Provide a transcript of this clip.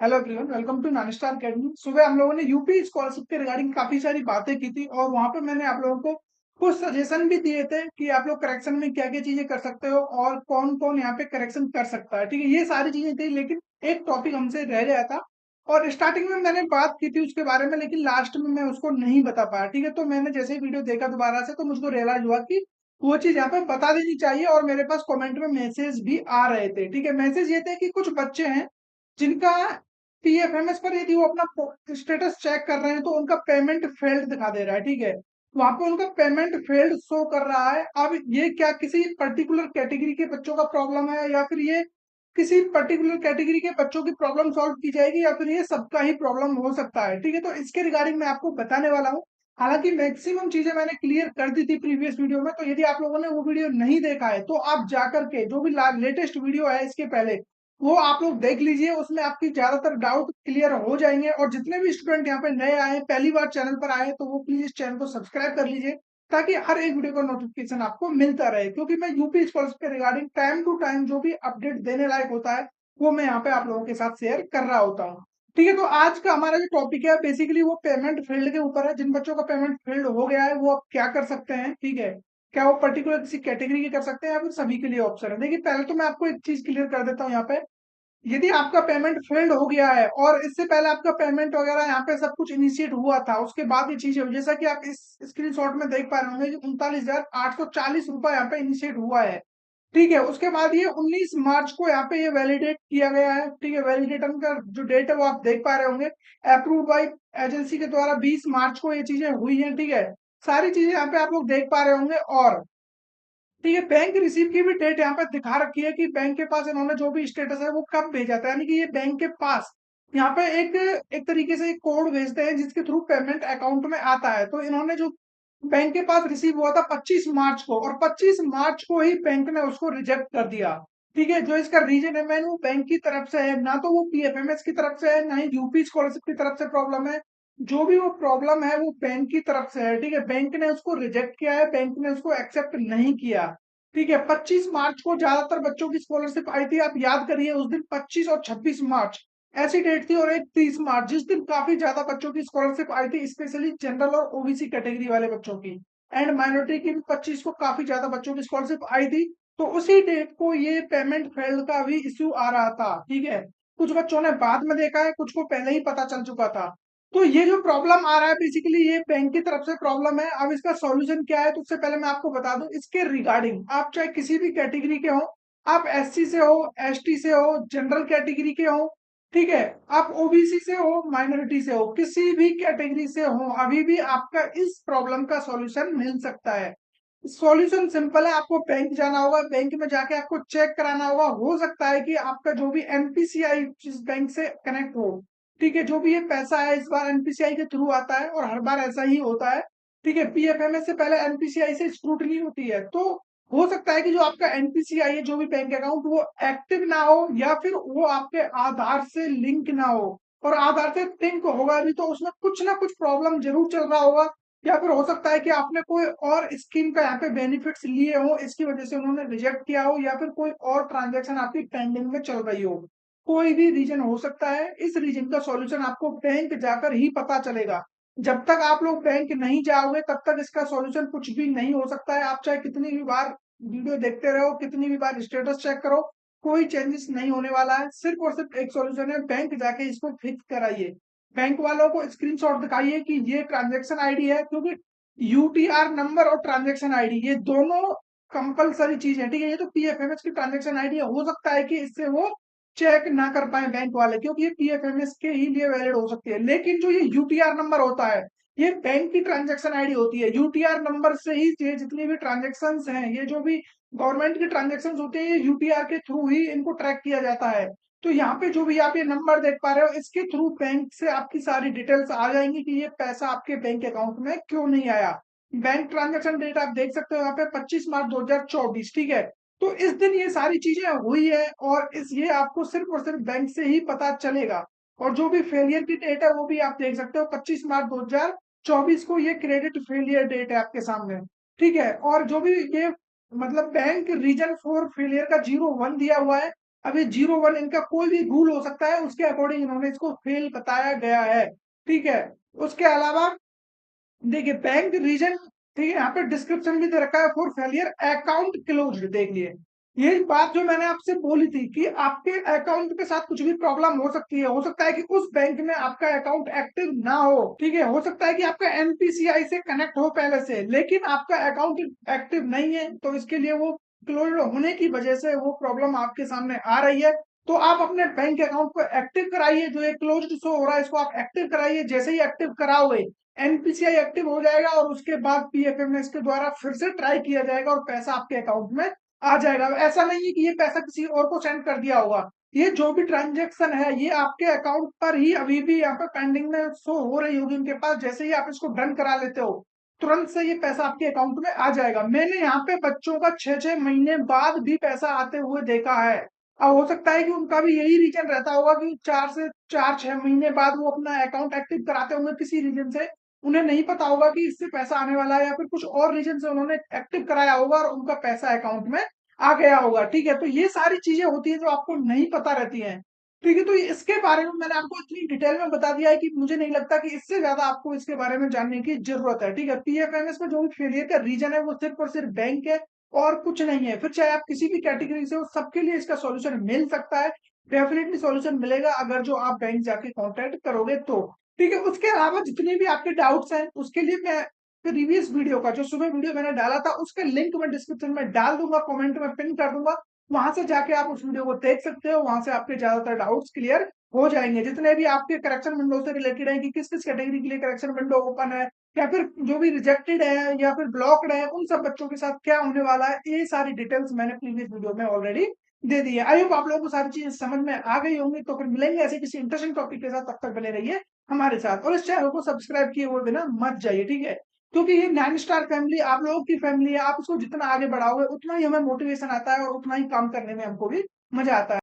Hello everyone, welcome to Nanstar academy. सुबह हम लोगों ने यूपी स्कॉलरशिप के रिगार्डिंग काफी सारी बातें की थी और वहां पे मैंने आप लोगों को कुछ सजेशन भी दिए थे कि आप लोग करेक्शन में क्या क्या चीजें कर सकते हो और कौन कौन यहाँ पे करेक्शन कर सकता है। ठीक है, ये सारी चीजें थी, लेकिन एक टॉपिक हमसे रह गया था और स्टार्टिंग में मैंने बात की थी उसके बारे में, लेकिन लास्ट में मैं उसको नहीं बता पाया। ठीक है, तो मैंने जैसे ही वीडियो देखा दोबारा से तो मुझको रियलाइज हुआ कि वो चीज यहाँ पे बता देनी चाहिए और मेरे पास कमेंट में मैसेज भी आ रहे थे। ठीक है, मैसेज ये थे कि कुछ बच्चे हैं जिनका पीएफएमएस पर यदि वो अपना स्टेटस चेक कर रहे हैं तो उनका पेमेंट फेल्ड दिखा दे रहा है। ठीक है, वहां पे उनका पेमेंट फेल्ड शो कर रहा है। अब ये क्या किसी पर्टिकुलर कैटेगरी के बच्चों का प्रॉब्लम है या फिर ये किसी पर्टिकुलर कैटेगरी के बच्चों की प्रॉब्लम सॉल्व की जाएगी या फिर ये सबका ही प्रॉब्लम हो सकता है। ठीक है, तो इसके रिगार्डिंग मैं आपको बताने वाला हूँ। हालांकि मैक्सिमम चीजें मैंने क्लियर कर दी थी प्रीवियस वीडियो में, तो यदि आप लोगों ने वो वीडियो नहीं देखा है तो आप जाकर के जो भी लेटेस्ट वीडियो है इसके पहले वो आप लोग देख लीजिए, उसमें आपकी ज्यादातर डाउट क्लियर हो जाएंगे। और जितने भी स्टूडेंट यहाँ पे नए आए, पहली बार चैनल पर आए, तो वो प्लीज इस चैनल को सब्सक्राइब कर लीजिए ताकि हर एक वीडियो का नोटिफिकेशन आपको मिलता रहे, क्योंकि मैं यूपी स्कॉलरशिप के रिगार्डिंग टाइम टू टाइम जो भी अपडेट देने लायक होता है वो मैं यहाँ पे आप लोगों के साथ शेयर कर रहा होता हूँ। ठीक है, तो आज का हमारा जो टॉपिक है बेसिकली वो पेमेंट फील्ड के ऊपर है। जिन बच्चों का पेमेंट फील्ड हो गया है वो अब क्या कर सकते हैं। ठीक है, क्या वो पर्टिकुलर किसी कैटेगरी के कर सकते हैं या फिर सभी के लिए ऑप्शन है। देखिए, पहले तो मैं आपको एक चीज क्लियर कर देता हूँ यहाँ पे। यदि आपका पेमेंट फेल्ड हो गया है और इससे पहले आपका पेमेंट वगैरह यहाँ पे सब कुछ इनिशिएट हुआ था, उसके बाद ये चीजें हुई, जैसा कि आप इस स्क्रीनशॉट में देख पा रहे होंगे कि 39,840 रुपए यहाँ पे इनिशिएट हुआ है। ठीक है, उसके बाद ये 19 मार्च को यहाँ पे ये वैलिडेट किया गया है। ठीक है, वैलिडेशन का जो डेट है वो आप देख पा रहे होंगे, अप्रूव बाई एजेंसी के द्वारा 20 मार्च को ये चीजें हुई हैं। ठीक है, सारी चीजें यहाँ पे आप लोग देख पा रहे होंगे। और ठीक है, बैंक रिसीव की भी डेट यहाँ पे दिखा रखी है कि बैंक के पास इन्होंने जो भी स्टेटस है वो कब भेजा था, यानी कि ये बैंक के पास यहाँ पे एक एक तरीके से एक कोड भेजते हैं जिसके थ्रू पेमेंट अकाउंट में आता है। तो इन्होंने जो बैंक के पास रिसीव हुआ था 25 मार्च को, और 25 मार्च को ही बैंक ने उसको रिजेक्ट कर दिया। ठीक है, जो इसका रीजन है मैन वो बैंक की तरफ से है, ना तो वो पीएफएमएस की तरफ से है, ना ही यूपी स्कॉलरशिप की तरफ से प्रॉब्लम है। जो भी वो प्रॉब्लम है वो बैंक की तरफ से है। ठीक है, बैंक ने उसको रिजेक्ट किया है, बैंक ने उसको एक्सेप्ट नहीं किया। ठीक है, 25 मार्च को ज्यादातर बच्चों की स्कॉलरशिप आई थी। आप याद करिए उस दिन 25 और 26 मार्च ऐसी डेट थी, और एक 30 मार्च जिस दिन काफी ज्यादा बच्चों की स्कॉलरशिप आई थी, स्पेशली जनरल और ओबीसी कैटेगरी वाले बच्चों की, एंड माइनॉरिटी की भी 25 को काफी ज्यादा बच्चों की स्कॉलरशिप आई थी। तो उसी डेट को ये पेमेंट फेल्ड का भी इश्यू आ रहा था। ठीक है, कुछ बच्चों ने बाद में देखा है, कुछ को पहले ही पता चल चुका था। तो ये जो प्रॉब्लम आ रहा है बेसिकली ये बैंक की तरफ से प्रॉब्लम है। अब इसका सॉल्यूशन क्या है, तो उससे पहले मैं आपको बता दूं इसके रिगार्डिंग, आप चाहे किसी भी कैटेगरी के हो, आप एससी से हो, एसटी से हो, जनरल कैटेगरी के हो, ठीक है, आप ओबीसी से हो, माइनॉरिटी से हो, किसी भी कैटेगरी से हो, अभी भी आपका इस प्रॉब्लम का सॉल्यूशन मिल सकता है। सॉल्यूशन सिंपल है, आपको बैंक जाना होगा, बैंक में जाके आपको चेक कराना होगा। हो सकता है कि आपका जो भी एनपीसीआई जिस बैंक से कनेक्ट हो, ठीक है, जो भी ये पैसा है इस बार एनपीसीआई के थ्रू आता है और हर बार ऐसा ही होता है। ठीक है, पीएफएमएस से पहले एनपीसीआई से स्क्रूटनी होती है, तो हो सकता है कि जो आपका एनपीसीआई है जो भी बैंक अकाउंट वो एक्टिव ना हो या फिर वो आपके आधार से लिंक ना हो। और आधार से लिंक होगा भी तो उसमें कुछ ना कुछ प्रॉब्लम जरूर चल रहा होगा, या फिर हो सकता है कि आपने कोई और स्कीम का यहाँ पे बेनिफिट्स लिए हो, इसकी वजह से उन्होंने रिजेक्ट किया हो, या फिर कोई और ट्रांजेक्शन आपकी पेंडिंग में चल रही हो। कोई भी रीजन हो सकता है। इस रीजन का सॉल्यूशन आपको बैंक जाकर ही पता चलेगा। जब तक आप लोग बैंक नहीं जाओगे तब तक इसका सॉल्यूशन कुछ भी नहीं हो सकता है। आप चाहे कितनी भी बार वीडियो देखते रहो, कितनी भी बार स्टेटस चेक करो, कोई चेंजेस नहीं होने वाला है। सिर्फ और सिर्फ एक सॉल्यूशन है, बैंक जाके इसको फिक्स कराइए। बैंक वालों को स्क्रीनशॉट दिखाइए कि ये ट्रांजेक्शन आईडी है, क्योंकि यूटीआर नंबर और ट्रांजेक्शन आईडी ये दोनों कंपलसरी चीज है। ठीक है, ये तो पीएफएमएस की ट्रांजेक्शन आईडी है, हो सकता है कि इससे वो चेक ना कर पाए बैंक वाले, क्योंकि ये पीएफएमएस के ही लिए वैलिड हो सकती है। लेकिन जो ये यूटीआर नंबर होता है ये बैंक की ट्रांजेक्शन आईडी होती है। यूटीआर नंबर से ही ये जितनी भी ट्रांजेक्शन हैं, ये जो भी गवर्नमेंट की ट्रांजेक्शन होती है, ये यूटीआर के थ्रू ही इनको ट्रैक किया जाता है। तो यहाँ पे जो भी आप ये नंबर देख पा रहे हो इसके थ्रू बैंक से आपकी सारी डिटेल्स आ जाएंगी कि ये पैसा आपके बैंक अकाउंट में क्यों नहीं आया। बैंक ट्रांजेक्शन डेट आप देख सकते हो यहाँ पे 25 मार्च 2024। ठीक है, तो इस दिन ये सारी चीजें हुई है और इस ये आपको सिर्फ और सिर्फ बैंक से ही पता चलेगा। और जो भी फेलियर की डेट है वो भी आप देख सकते हो, 25 मार्च 2024 को ये क्रेडिट फेलियर डेट है आपके सामने। ठीक है, और जो भी ये मतलब बैंक रीजन फॉर फेलियर का 01 दिया हुआ है, अब ये 01 इनका कोई भी रूल हो सकता है, उसके अकॉर्डिंग इन्होंने इसको फेल बताया गया है, ठीक है। उसके अलावा देखिए बैंक रीजन, ठीक है, यहाँ पे डिस्क्रिप्शन भी दे रखा है फॉर फेलियर अकाउंट क्लोज्ड। देखिए ये बात जो मैंने आपसे बोली थी कि आपके अकाउंट के साथ कुछ भी प्रॉब्लम हो सकती है, हो सकता है कि उस बैंक में आपका अकाउंट एक्टिव ना हो, ठीक है, हो सकता है कि आपका एनपीसीआई से कनेक्ट हो पहले से, लेकिन आपका अकाउंट एक्टिव नहीं है, तो इसके लिए वो क्लोज होने की वजह से वो प्रॉब्लम आपके सामने आ रही है। तो आप अपने बैंक अकाउंट को एक्टिव कराइए, जो ये क्लोज्ड शो हो रहा है इसको आप एक्टिव कराइए। जैसे ही एक्टिव कराओगे एनपीसीआई एक्टिव हो जाएगा और उसके बाद पीएफएमएस के द्वारा फिर से ट्राई किया जाएगा और पैसा आपके अकाउंट में आ जाएगा। ऐसा नहीं है कि ये पैसा किसी और को सेंड कर दिया होगा, ये जो भी ट्रांजेक्शन है ये आपके अकाउंट पर ही अभी भी यहाँ पे पेंडिंग में शो हो रही होगी उनके पास। जैसे ही आप इसको डन करा लेते हो तुरंत से ये पैसा आपके अकाउंट में आ जाएगा। मैंने यहाँ पे बच्चों का 6-6 महीने बाद भी पैसा आते हुए देखा है। अब हो सकता है कि उनका भी यही रीजन रहता होगा कि 4 से 6 महीने बाद वो अपना अकाउंट एक्टिव कराते होंगे किसी रीजन से, उन्हें नहीं पता होगा कि इससे पैसा आने वाला है, या फिर कुछ और रीजन से उन्होंने एक्टिव कराया होगा और उनका पैसा अकाउंट में आ गया होगा, ठीक है। तो ये सारी चीजें होती है जो आपको नहीं पता रहती हैं, ठीक है। तो इसके बारे में मैंने आपको इतनी डिटेल में बता दिया है कि मुझे नहीं लगता कि इससे ज्यादा आपको इसके बारे में जानने की जरूरत है, ठीक है। पीएफएमएस में जो भी फेलियर का रीजन है वो सिर्फ और सिर्फ बैंक है और कुछ नहीं है। फिर चाहे आप किसी भी कैटेगरी से हो, सबके लिए इसका सॉल्यूशन मिल सकता है, डेफिनेटली सॉल्यूशन मिलेगा अगर जो आप बैंक जाके कांटेक्ट करोगे तो, ठीक है। उसके अलावा जितने भी आपके डाउट्स हैं उसके लिए मैं प्रीवियस वीडियो का जो सुबह वीडियो मैंने डाला था उसका लिंक मैं डिस्क्रिप्शन में डाल दूंगा, कमेंट में पिन कर दूंगा, वहां से जाके आप उस वीडियो को देख सकते हो। वहां से आपके ज्यादातर डाउट्स क्लियर हो जाएंगे, जितने भी आपके करेक्शन विंडो से रिलेटेड है कि किस किस कैटेगरी के लिए करेक्शन विंडो ओपन है, या फिर जो भी रिजेक्टेड है या फिर ब्लॉक्ड है, उन सब बच्चों के साथ क्या होने वाला है, ये सारी डिटेल्स मैंने प्रीवियस वीडियो में ऑलरेडी दे दी है। आई होप आप लोगों को सारी चीजें समझ में आ गई होंगी। तो फिर मिलेंगे ऐसे किसी इंटरेस्टिंग टॉपिक के साथ, तब तक बने रहिए हमारे साथ और इस चैनल को सब्सक्राइब किए हुए बिना मत जाइए, ठीक है। क्योंकि ये 9 स्टार फैमिली आप लोगों की फैमिली है, आप उसको जितना आगे बढ़ाओगे उतना ही हमें मोटिवेशन आता है और उतना ही काम करने में हमको भी मजा आता है।